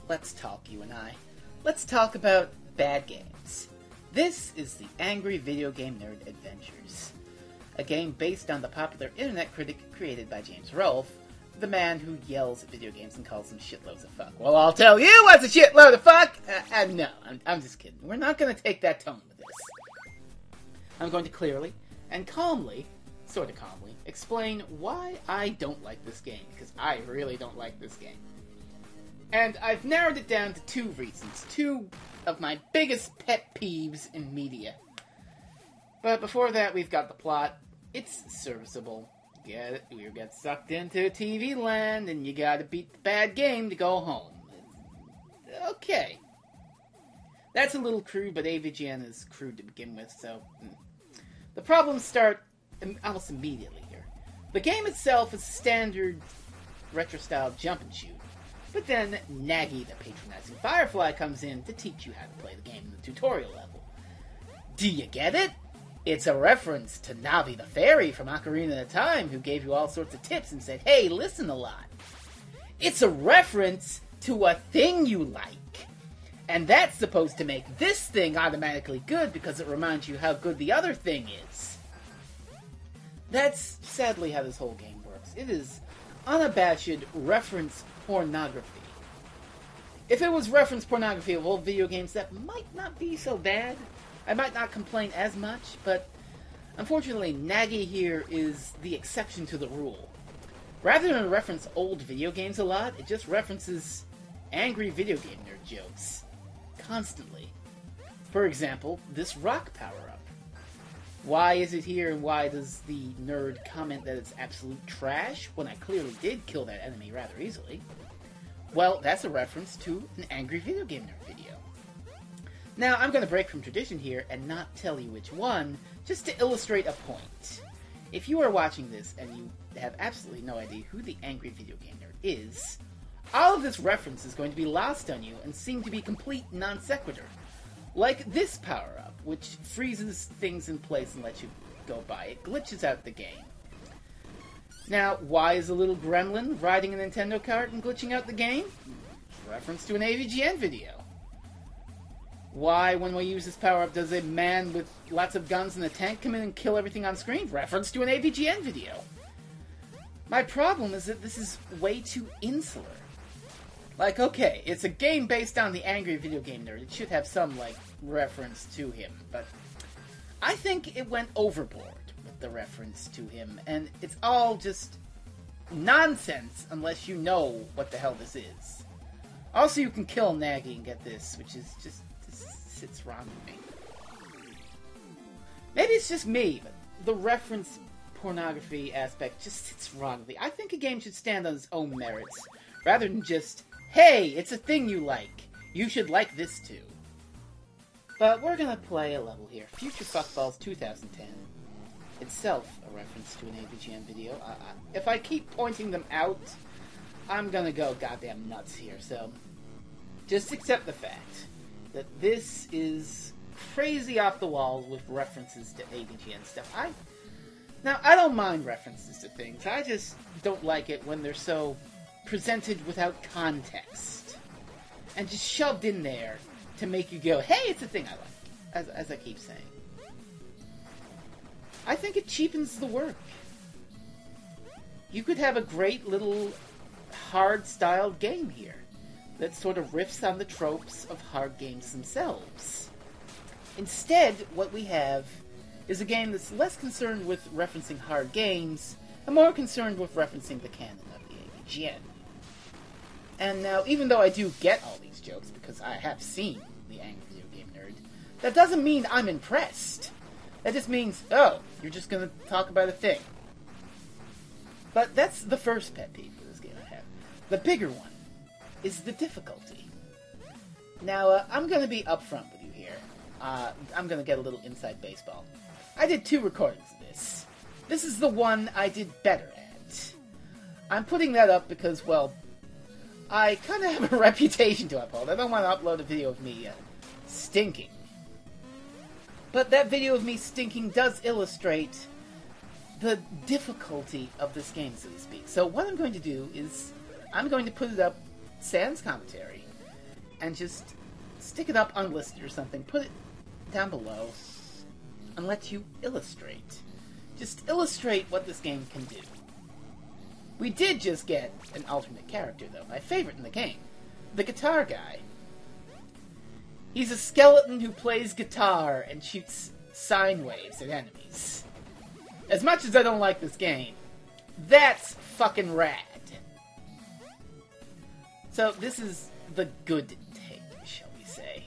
Let's talk, you and I. Let's talk about bad games. This is the Angry Video Game Nerd Adventures, a game based on the popular internet critic created by James Rolfe, the man who yells at video games and calls them shitloads of fuck. Well, I'll tell you what's a shitload of fuck! No, I'm just kidding. We're not going to take that tone with this. I'm going to clearly and calmly, sort of calmly, explain why I don't like this game, because I really don't like this game. And I've narrowed it down to two reasons, two of my biggest pet peeves in media. But before that, we've got the plot. It's serviceable. Get it? You get sucked into TV land, and you gotta beat the bad game to go home. Okay. That's a little crude, but AVGN is crude to begin with, so... The problems start almost immediately here. The game itself is standard retro-style jump-and-shoot. But then, Naggy the patronizing Firefly comes in to teach you how to play the game in the tutorial level. Do you get it? It's a reference to Navi the Fairy from Ocarina of Time, who gave you all sorts of tips and said, hey, listen a lot. It's a reference to a thing you like. And that's supposed to make this thing automatically good because it reminds you how good the other thing is. That's sadly how this whole game works. It is unabashed reference pornography. If it was reference pornography of old video games, that might not be so bad. I might not complain as much, but unfortunately, Naggy here is the exception to the rule. Rather than reference old video games a lot, it just references angry video game nerd jokes. Constantly. For example, this rock power-up. Why is it here, and why does the nerd comment that it's absolute trash, when I clearly did kill that enemy rather easily? Well, that's a reference to an angry video game nerd video. Now, I'm going to break from tradition here and not tell you which one, just to illustrate a point. If you are watching this and you have absolutely no idea who the angry video game nerd is, all of this reference is going to be lost on you and seem to be complete non sequitur. Like this power-up, which freezes things in place and lets you go by. It glitches out the game. Now, why is a little gremlin riding a Nintendo cart and glitching out the game? Reference to an AVGN video. Why, when we use this power-up, does a man with lots of guns and a tank come in and kill everything on screen? Reference to an AVGN video. My problem is that this is way too insular. Like, okay, it's a game based on the angry video game nerd. It should have some, like, reference to him. But I think it went overboard with the reference to him. And it's all just nonsense unless you know what the hell this is. Also, you can kill Naggy and get this, which is just... sits wrong with me. Maybe it's just me, but the reference pornography aspect just sits wrong with me. I think a game should stand on its own merits, rather than just, hey, it's a thing you like. You should like this too. But we're gonna play a level here. Future Fuckballs 2010. Itself a reference to an AVGN video. If I keep pointing them out, I'm gonna go goddamn nuts here, so just accept the fact that this is crazy off the walls with references to AVGN stuff. Now, I don't mind references to things. I just don't like it when they're so presented without context. And just shoved in there to make you go, hey, it's a thing I like. As I keep saying. I think it cheapens the work. You could have a great little hard-styled game here that sort of riffs on the tropes of hard games themselves. Instead, what we have is a game that's less concerned with referencing hard games, and more concerned with referencing the canon of the AVGN. And now, even though I do get all these jokes, because I have seen the Angry Video Game Nerd, that doesn't mean I'm impressed. That just means, oh, you're just gonna talk about a thing. But that's the first pet peeve for this game I have. The bigger one is the difficulty. Now, I'm going to be upfront with you here. I'm going to get a little inside baseball. I did 2 recordings of this. This is the one I did better at. I'm putting that up because, well, I kind of have a reputation to uphold. I don't want to upload a video of me stinking. But that video of me stinking does illustrate the difficulty of this game, so to speak. So what I'm going to do is, I'm going to put it up sans commentary, and just stick it up unlisted or something. Put it down below and let you illustrate. Just illustrate what this game can do. We did just get an alternate character, though. My favorite in the game. The guitar guy. He's a skeleton who plays guitar and shoots sine waves at enemies. As much as I don't like this game, that's fucking rad. So this is the good take, shall we say.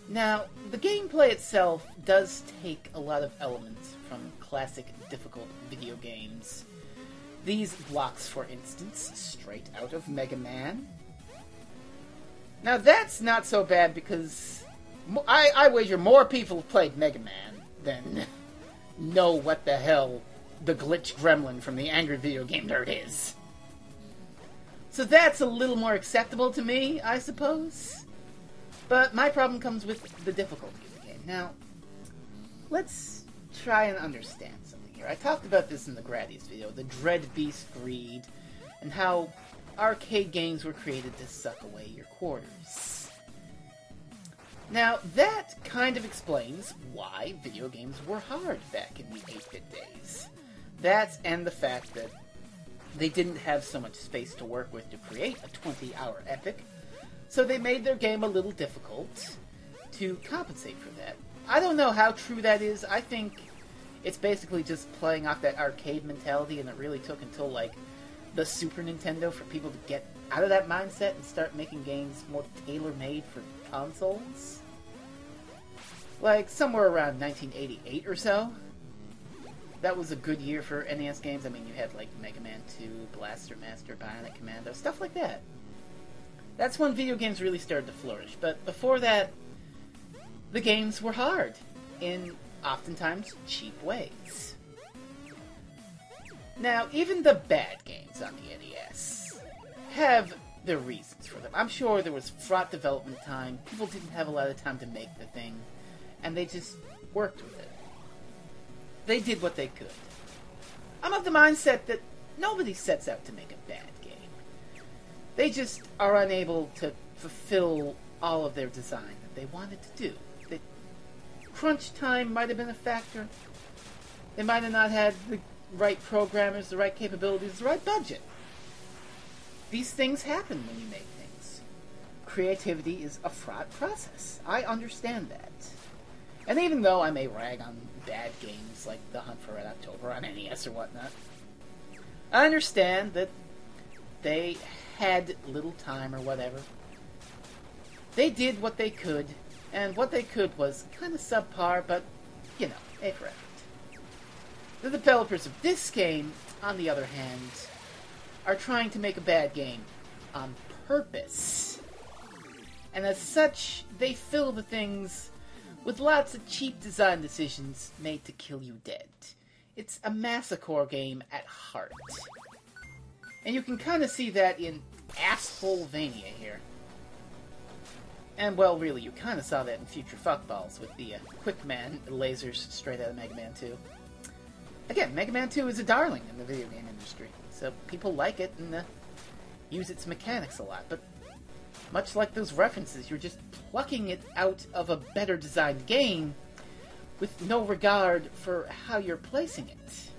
Now, the gameplay itself does take a lot of elements from classic difficult video games. These blocks, for instance, straight out of Mega Man. Now that's not so bad because I wager more people have played Mega Man than know what the hell the glitch gremlin from the Angry Video Game Nerd is. So that's a little more acceptable to me, I suppose. But my problem comes with the difficulty of the game. Now, let's try and understand something here. I talked about this in the Gradius video, the Dread Beast Greed, and how arcade games were created to suck away your quarters. Now, that kind of explains why video games were hard back in the 8-bit days. That and the fact that they didn't have so much space to work with to create a 20-hour epic, so they made their game a little difficult to compensate for that. I don't know how true that is. I think it's basically just playing off that arcade mentality, and it really took until, like, the Super Nintendo for people to get out of that mindset and start making games more tailor-made for consoles. Like, somewhere around 1988 or so. That was a good year for NES games. I mean, you had, like, Mega Man 2, Blaster Master, Bionic Commando, stuff like that. That's when video games really started to flourish. But before that, the games were hard in oftentimes cheap ways. Now, even the bad games on the NES have their reasons for them. I'm sure there was fraught development time, people didn't have a lot of time to make the thing, and they just worked with it. They did what they could. I'm of the mindset that nobody sets out to make a bad game. They just are unable to fulfill all of their design that they wanted to do. Crunch time might have been a factor. They might have not had the right programmers, the right capabilities, the right budget. These things happen when you make things. Creativity is a fraught process. I understand that. And even though I may rag on bad games like The Hunt for Red October on NES or whatnot, I understand that they had little time or whatever. They did what they could, and what they could was kind of subpar, but, you know, a for effort. The developers of this game, on the other hand, are trying to make a bad game on purpose. And as such, they fill the things with lots of cheap design decisions made to kill you dead. It's a massacre game at heart. And you can kind of see that in Assholevania here. And, well, really, you kind of saw that in Future Fuckballs with the Quickman lasers straight out of Mega Man 2. Again, Mega Man 2 is a darling in the video game industry, so people like it and use its mechanics a lot, but much like those references, you're just plucking it out of a better designed game with no regard for how you're placing it.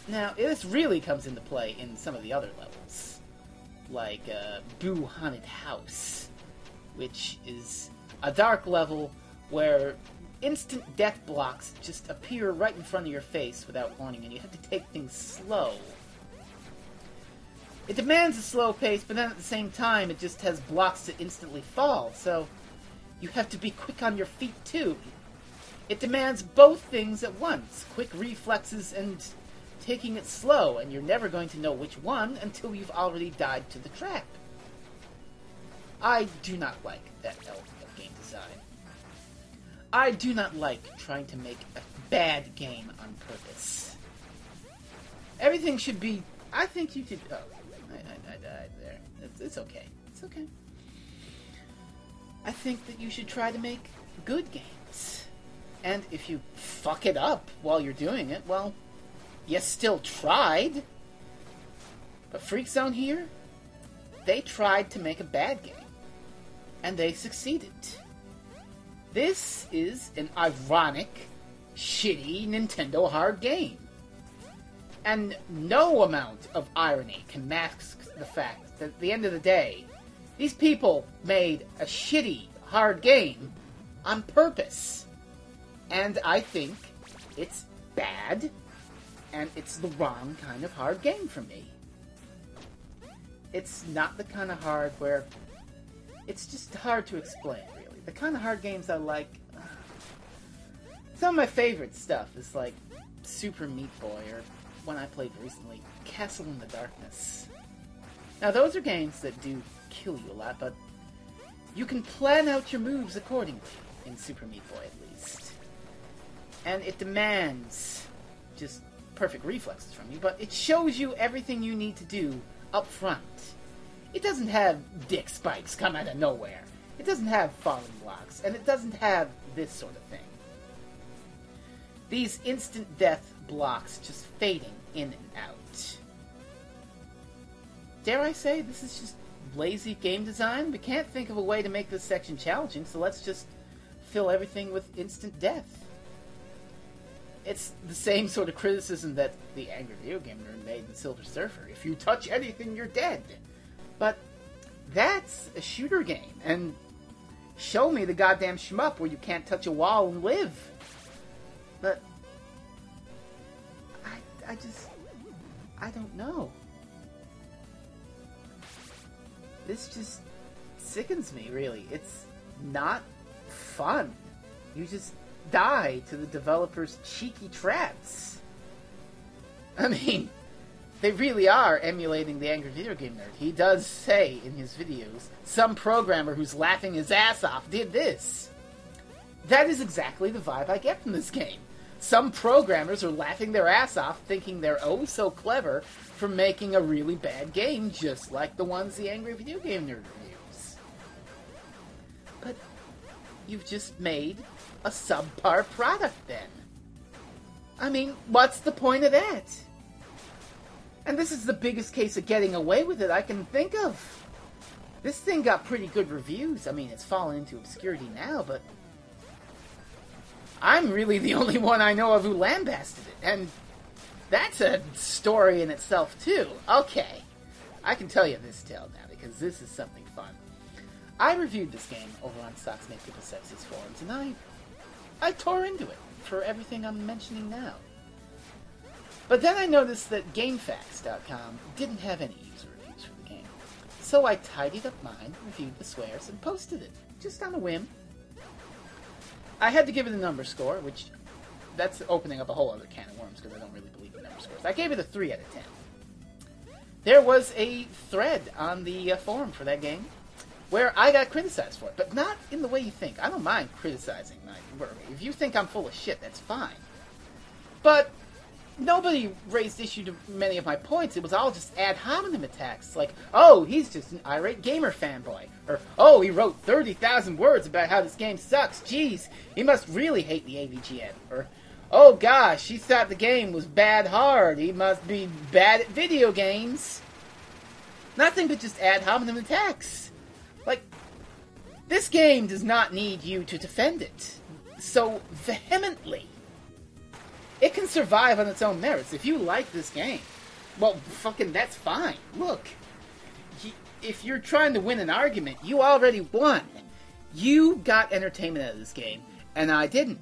Now, this really comes into play in some of the other levels, like Boo Haunted House, which is a dark level where instant death blocks just appear right in front of your face without warning, and you have to take things slow. It demands a slow pace, but then at the same time, it just has blocks that instantly fall, so you have to be quick on your feet too. It demands both things at once, quick reflexes and taking it slow, and you're never going to know which one until you've already died to the trap. I do not like that element of game design. I do not like trying to make a bad game on purpose. Everything should be... I think you could... Oh, I died there. It's okay. It's okay. I think that you should try to make good games. And if you fuck it up while you're doing it, well, you still tried. But Freak Zone here, they tried to make a bad game, and they succeeded. This is an ironic, shitty Nintendo hard game. And no amount of irony can mask the fact that at the end of the day, these people made a shitty, hard game on purpose. And I think it's bad, and it's the wrong kind of hard game for me. It's not the kind of hard where... It's just hard to explain, really. The kind of hard games I like... Some of my favorite stuff is like Super Meat Boy, or one I played recently, Castle in the Darkness. Now, those are games that do kill you a lot, but you can plan out your moves accordingly, in Super Meat Boy at least. And it demands just perfect reflexes from you, but it shows you everything you need to do up front. It doesn't have dick spikes come out of nowhere. It doesn't have falling blocks, and it doesn't have this sort of thing. These instant death blocks just fading in and out. Dare I say, this is just lazy game design? We can't think of a way to make this section challenging, so let's just fill everything with instant death. It's the same sort of criticism that the Angry Video Game Nerd made in Silver Surfer. If you touch anything, you're dead. But that's a shooter game, and show me the goddamn shmup where you can't touch a wall and live. But I don't know. This just sickens me, really. It's not fun. You just die to the developers' cheeky traps. I mean, they really are emulating the Angry Video Game Nerd. He does say in his videos, some programmer who's laughing his ass off did this. That is exactly the vibe I get from this game. Some programmers are laughing their ass off, thinking they're oh so clever for making a really bad game, just like the ones the Angry Video Game Nerd reviews. But you've just made a subpar product then. I mean, what's the point of that? And this is the biggest case of getting away with it I can think of. This thing got pretty good reviews. I mean, it's fallen into obscurity now, but I'm really the only one I know of who lambasted it, and that's a story in itself, too. Okay, I can tell you this tale now, because this is something fun. I reviewed this game over on Socks Make People Sexy's forums, and I tore into it for everything I'm mentioning now. But then I noticed that GameFAQs.com didn't have any user reviews for the game. So I tidied up mine, reviewed the swears, and posted it, just on a whim. I had to give it a number score, which that's opening up a whole other can of worms because I don't really believe in number scores. I gave it a 3 out of 10. There was a thread on the forum for that game where I got criticized for it, but not in the way you think. I don't mind criticizing my work. If you think I'm full of shit, that's fine. But nobody raised issue to many of my points. It was all just ad hominem attacks. Like, oh, he's just an irate gamer fanboy. Or, oh, he wrote 30,000 words about how this game sucks. Jeez, he must really hate the AVGN. Or, oh gosh, he thought the game was bad hard. He must be bad at video games. Nothing but just ad hominem attacks. Like, this game does not need you to defend it so vehemently. It can survive on its own merits. If you like this game, well, fucking that's fine. Look, if you're trying to win an argument, you already won. You got entertainment out of this game, and I didn't.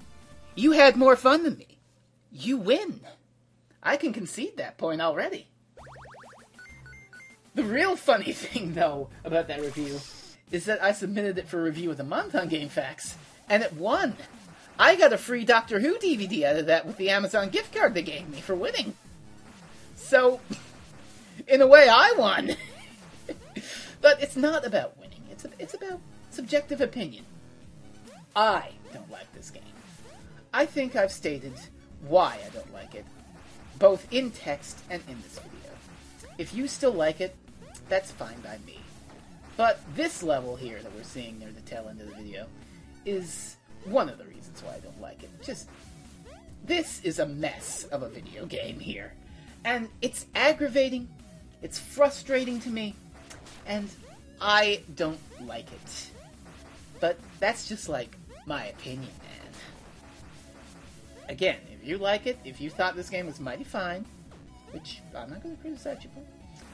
You had more fun than me. You win. I can concede that point already. The real funny thing, though, about that review is that I submitted it for Review of the Month on GameFAQs, and it won. I got a free Doctor Who DVD out of that with the Amazon gift card they gave me for winning. So, in a way, I won. But it's not about winning. It's about subjective opinion. I don't like this game. I think I've stated why I don't like it, both in text and in this video. If you still like it, that's fine by me. But this level here that we're seeing near the tail end of the video is one of the reasons why I don't like it. Just, this is a mess of a video game here. And it's aggravating, it's frustrating to me, and I don't like it. But that's just, like, my opinion, man. Again, if you like it, if you thought this game was mighty fine, which I'm not going to criticize you for,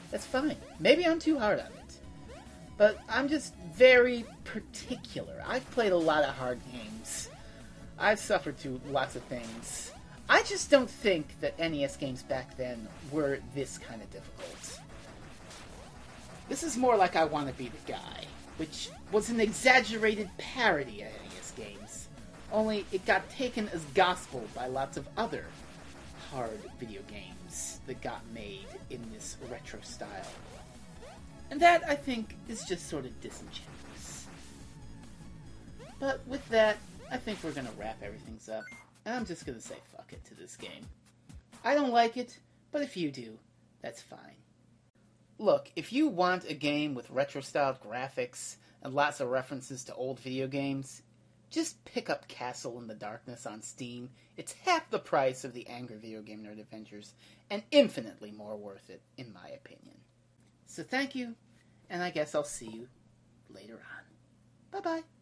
that's fine. Maybe I'm too hard on it. But I'm just very particular. I've played a lot of hard games. I've suffered through lots of things. I just don't think that NES games back then were this kind of difficult. This is more like I Want to Be the Guy, which was an exaggerated parody of NES games. Only it got taken as gospel by lots of other hard video games that got made in this retro style. And that, I think, is just sort of disingenuous. But with that, I think we're going to wrap everything up. And I'm just going to say fuck it to this game. I don't like it, but if you do, that's fine. Look, if you want a game with retro-styled graphics and lots of references to old video games, just pick up Castle in the Darkness on Steam. It's half the price of the Angry Video Game Nerd Adventures, and infinitely more worth it, in my opinion. So thank you, and I guess I'll see you later on. Bye-bye.